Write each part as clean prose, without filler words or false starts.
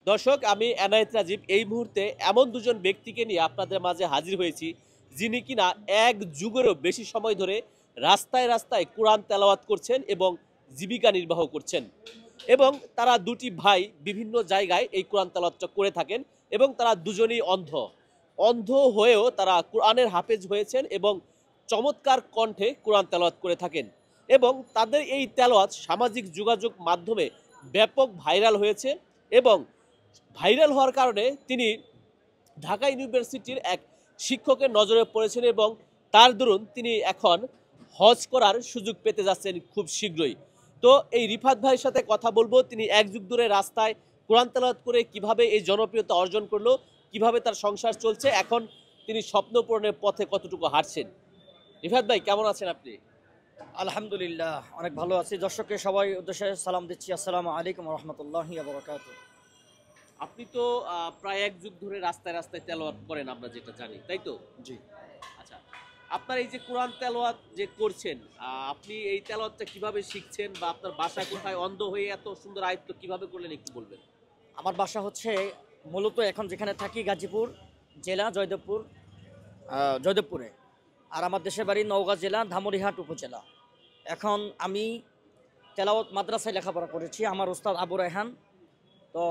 দর্শক, আমি এনায়েত রাজীব এই মুহূর্তে এমন দুজন ব্যক্তিকে নিয়ে আপনাদের মাঝে হাজির হয়েছি যিনি কিনা এক যুগেরও বেশি সময় ধরে রাস্তায় রাস্তায় কোরআন তেলাওয়াত করছেন এবং জীবিকা নির্বাহ করছেন। এবং তারা দুটি ভাই বিভিন্ন জায়গায় এই কোরআন তেলাওয়াতটা করে থাকেন এবং তারা দুজনেই অন্ধ। অন্ধ হয়েও তারা কোরআনের হাফেজ হয়েছেন এবং চমৎকার কণ্ঠে কোরআন তেলাওয়াত করে থাকেন এবং তাদের এই তেলাওয়াত সামাজিক যোগাযোগ মাধ্যমে ব্যাপক ভাইরাল হয়েছে এবং ভাইরাল হওয়ার কারণে তিনি ঢাকা ইউনিভার্সিটির এক শিক্ষকের নজরে পড়েছেন এবং তার দরুন তিনি এখন হজ করার সুযোগ পেতে যাচ্ছেন খুব শীঘ্রই। তো এই রিফাত ভাইয়ের সাথে কথা বলবো, তিনি এক যুগ ধরে রাস্তায় কোরআন তেলাওয়াত করে কিভাবে এই জনপ্রিয়তা অর্জন করলো, কিভাবে তার সংসার চলছে, এখন তিনি স্বপ্ন পূরণের পথে কতটুকু হাঁটছেন। রিফাত ভাই, কেমন আছেন আপনি? আলহামদুলিল্লাহ, অনেক ভালো আছি। দর্শককে সবাই উদ্দেশ্যে সালাম দিচ্ছি, আসসালামু আলাইকুম রহমতুল্লাহি ওয়া বারাকাতুহু। আপনি তো প্রায় এক যুগ ধরে রাস্তায় রাস্তায় তেলাওয়াত করেন, আমরা যেটা জানি, তাই তো? জি। আচ্ছা, আপনার এই যে কোরআন তেলাওয়াত যে করছেন, আপনি এই তেলাওয়াতটা কিভাবে শিখছেন বা আপনার বাসা কোথায়? অন্ধ হয়ে এত সুন্দর আয়ত্ত কিভাবে করলেন একটু বলবেন? আমার বাসা হচ্ছে মূলত এখন যেখানে থাকি গাজীপুর জেলা জয়দেবপুরে, আর আমার দেশের বাড়ি নওগাঁ জেলা ধামরিহাট উপজেলা। এখন আমি তেলাওয়াত মাদ্রাসায় লেখাপড়া করেছি। আমার উস্তাদ আবু রায়হান, তো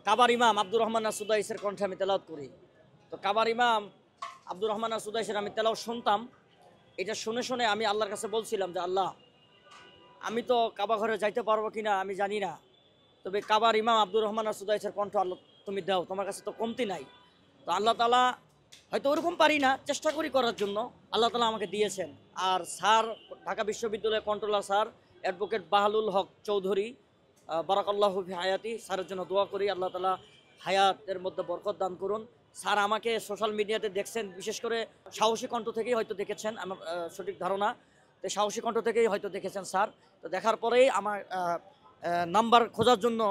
কাবার ইমাম আব্দুর রহমান সুদাইসের কণ্ঠে আমি তেলাওয়াত করি। তো কাবার ইমাম আব্দুর রহমান সুদাইসের আমি তেলাওয়াত শুনতাম। এটা শুনে শুনে আমি আল্লাহর কাছে বলছিলাম যে আল্লাহ, আমি তো কাবা ঘরে যাইতে পারবো কিনা আমি জানি না, তবে কাবার ইমাম আব্দুর রহমান সুদাইসের কণ্ঠ আল্লাহ তুমি দাও, তোমার কাছে তো কমতি নাই। তো আল্লাহ তাআলা, হয়তো ওরকম পারি না, চেষ্টা করি করার জন্য, আল্লাহ তাআলা আমাকে দিয়েছেন। আর স্যার, ঢাকা বিশ্ববিদ্যালয়ের controller sir advocate Bahalul Haque Chowdhury, বারাকাল্লাহু ফি হায়াতি, স্যারের জন্য দোয়া করি আল্লাহ তাআলা হায়াতের মধ্যে বরকত দান করুন। স্যার আমাকে সোশ্যাল মিডিয়াতে দেখছেন, বিশেষ করে সাহসী কণ্ঠ থেকেই হয়তো দেখেছেন, আমার সঠিক ধারণা। তো সাহসী কণ্ঠ থেকেই হয়তো দেখেছেন স্যার। তো দেখার পরেই আমার নাম্বার খোঁজার জন্য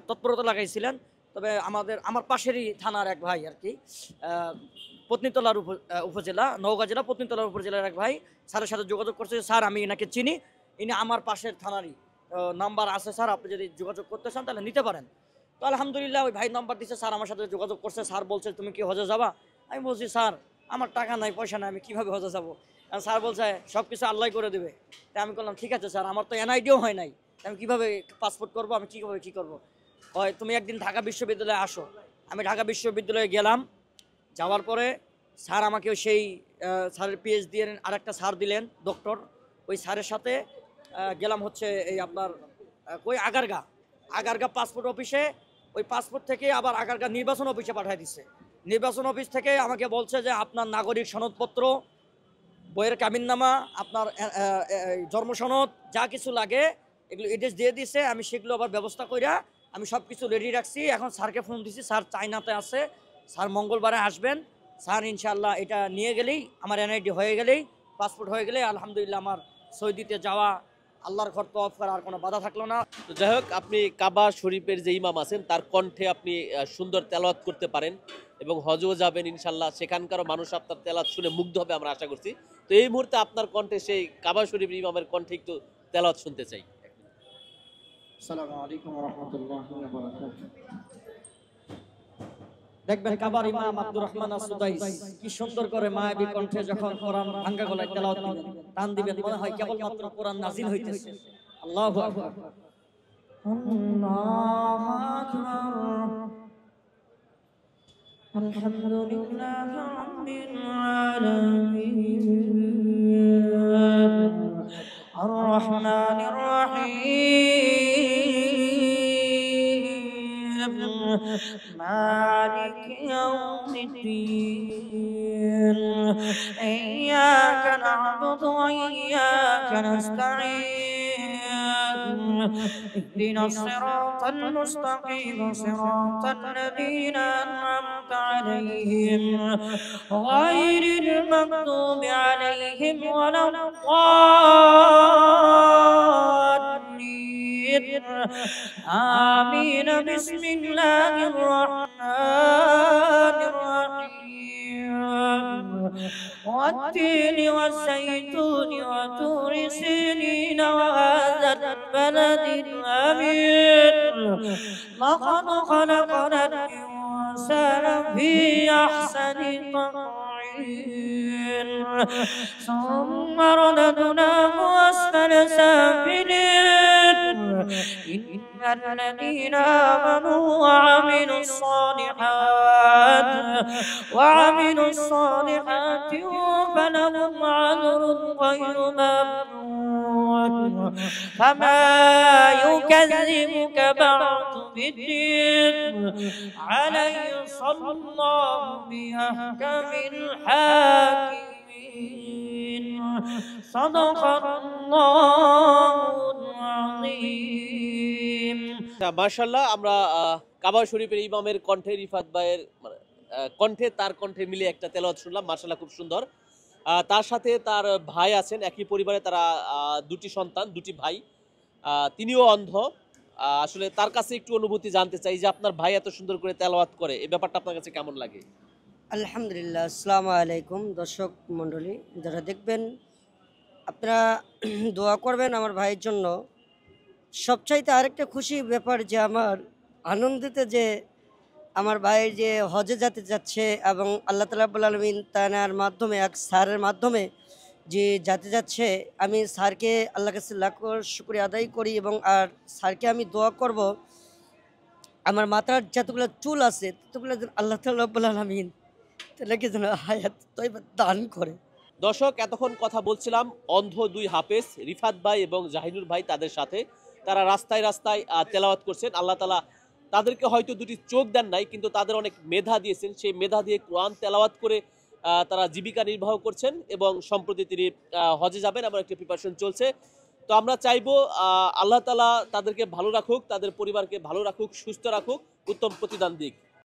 তৎপরতা লাগাইছিলেন। তবে আমার পাশেরই থানার এক ভাই আর কি, পত্নীতলার উপজেলা, নওগাঁ জেলা পত্নীতলার উপজেলার এক ভাই স্যারের সাথে যোগাযোগ করছে। স্যার, আমি এনাকে চিনি, ইনি আমার পাশের থানারই, নাম্বার আছে স্যার, আপনি যদি যোগাযোগ করতে চান তাহলে নিতে পারেন। তো আলহামদুলিল্লাহ ওই ভাই নাম্বার দিচ্ছে, স্যার আমার সাথে যোগাযোগ করছে। স্যার বলছে তুমি কি হজে যাবা? আমি বলছি স্যার আমার টাকা নাই, পয়সা নাই, আমি কীভাবে হজে যাবো? কারণ স্যার বলছে সব কিছু আল্লাহ করে দেবে। তাই আমি বললাম ঠিক আছে স্যার, আমার তো এনআইডিও হয় নাই, আমি কীভাবে পাসপোর্ট করবো, আমি কী করবো? হয় তুমি একদিন ঢাকা বিশ্ববিদ্যালয়ে আসো। আমি ঢাকা বিশ্ববিদ্যালয়ে গেলাম। যাওয়ার পরে স্যার আমাকে সেই স্যারের পিএইচডি এর আরেকটা স্যার দিলেন, ডক্টর। ওই স্যারের সাথে গেলাম হচ্ছে এই আপনার ওই আগারগা পাসপোর্ট অফিসে। ওই পাসপোর্ট থেকে আবার আগারগা নির্বাচন অফিসে পাঠিয়ে দিচ্ছে। নির্বাচন অফিস থেকে আমাকে বলছে যে আপনার নাগরিক সনদপত্র, বইয়ের কাবিননামা, আপনার জন্ম সনদ, যা কিছু লাগে এগুলো এড্রেস দিয়ে দিছে। আমি সেগুলো আবার ব্যবস্থা কইরা আমি সব কিছু রেডি রাখছি। এখন স্যারকে ফোন দিছি, স্যার চায়নাতে আছে, স্যার মঙ্গলবারে আসবেন। স্যার ইনশাআল্লাহ এটা নিয়ে গেলেই, আমার এনআইডি হয়ে গেলেই, পাসপোর্ট হয়ে গেলেই আলহামদুলিল্লাহ আমার সৌদিতে যাওয়া, আল্লাহর ঘর তওয়াফ করার কোনো বাধা থাকলো না। তো যাই হোক, আপনি কাবা শরীফের যে ইমাম আছেন তার কণ্ঠে আপনি সুন্দর তেলাওয়াত করতে পারেন এবং হজও যাবেন ইনশাল্লাহ, সেখানকারও মানুষ আপনার তেলাওয়াত শুনে মুগ্ধ হবে আমরা আশা করছি। তো এই মুহূর্তে আপনার কণ্ঠে সেই কাবা শরীফের ইমামের কণ্ঠে একটু তেলাওয়াত শুনতে চাই। আসসালামু আলাইকুম ওয়া রাহমাতুল্লাহি ওয়া বারাকাতুহু। দেখবেন কাবার ইমাম আব্দুর রহমান সুদাইস কি সুন্দর করে মায়াবী কণ্ঠে যখন কোরআন ভাঙ্গা গলায় তেলাওয়াত দিবেন, টান দিবেন, মনে হয় কেবলমাত্র কোরআন নাযিল হইতেছে। আল্লাহু আকবার, আল্লাহু আকবার, আলহামদুলিল্লাহি রাব্বিল আলামিন, আর রহমানির রহিম, মালিক ইয়াউমিদ্দিন, ইয়্যাকা না'বুদু ওয়া ইয়্যাকা নাস্তাঈন, ইহদিনাস সিরাতাল মুস্তাকিম, সিরাতাল লাযীনা আন'আমতা আলাইহিম, গায়রিল মাগদুবি আলাইহিম ওয়ালাদ-দাল্লিন, আমিন। বিসমিল্লাহির রাহমানির রাহিম, والتين والزيتون وطور سينين وهذا البلد الأمين لقد خلقنا الإنسان في أحسن تقويم ثم رددناه أسفل سافلين إن الذين آمنوا وعملوا الصالحات فلهم أجر غير ممنون فما يكذبك بعد بالدين عليه صلى الله بأحكم الحاكمين صدق الله العظيم মাশাআল্লাহ আমরা কাবা শরীফের ইমামের কণ্ঠে রিফাত ভাইয়ের কণ্ঠে তার কণ্ঠে মিলে একটা তেলাওয়াত শুনলাম। মাশাআল্লাহ খুব সুন্দর। তার সাথে তার ভাই আছেন, একই পরিবারে তারা দুটি সন্তান, দুটি ভাই। তিনিও অন্ধ। আসলে তার কাছে একটু অনুভূতি জানতে চাই যে আপনার ভাই এত সুন্দর করে তেলাওয়াত করে, এই ব্যাপারটা আপনার কাছে কেমন লাগে? আলহামদুলিল্লাহ। আসসালামু আলাইকুম দর্শক মণ্ডলী যারা দেখবেন, আপনারা দোয়া করবেন আমার ভাইয়ের জন্য। সবচাইতে আরেকটা খুশি ব্যাপার যে আমার আনন্দিত যে আমার ভাইয়ের যে হজে যেতে যাচ্ছে এবং আল্লাহ তাআলা রাব্বুল আলামিন তার মাধ্যমে এক স্যারের মাধ্যমে যে যেতে যাচ্ছে, আমি স্যারকে আল্লাহর কাছে লাখ শুকরিয়া আদায় করি এবং আর স্যারকে আমি দোয়া করব আমার মাথার যতগুলো চুল আছে ততগুলো যেন আল্লাহ তাআলা রাব্বুল আলামিন তাদেরকে যেন হায়াত তয়্যিবা দান করে। দর্শক, এতক্ষণ কথা বলছিলাম অন্ধ দুই হাফেজ রিফাত ভাই এবং জাহিনুর ভাই, তাদের সাথে। তারা রাস্তায় রাস্তায় তেলাওয়াত করছেন। আল্লাহ তাআলা তাদেরকে হয়তো দুটি চোখ দেন নাই, কিন্তু তাদের অনেক মেধা দিয়েছেন। সেই মেধা দিয়ে কোরআন তেলাওয়াত করে তারা জীবিকা নির্বাহ করছেন এবং সম্প্রতি তিনি হজে যাবেন, এমন একটি প্রিপারেশন চলছে। তো আমরা চাইবো আল্লাহ তাআলা তাদেরকে ভালো রাখুক, তাদের পরিবারকে ভালো রাখুক, সুস্থ রাখুক, উত্তম প্রতিদান দিক।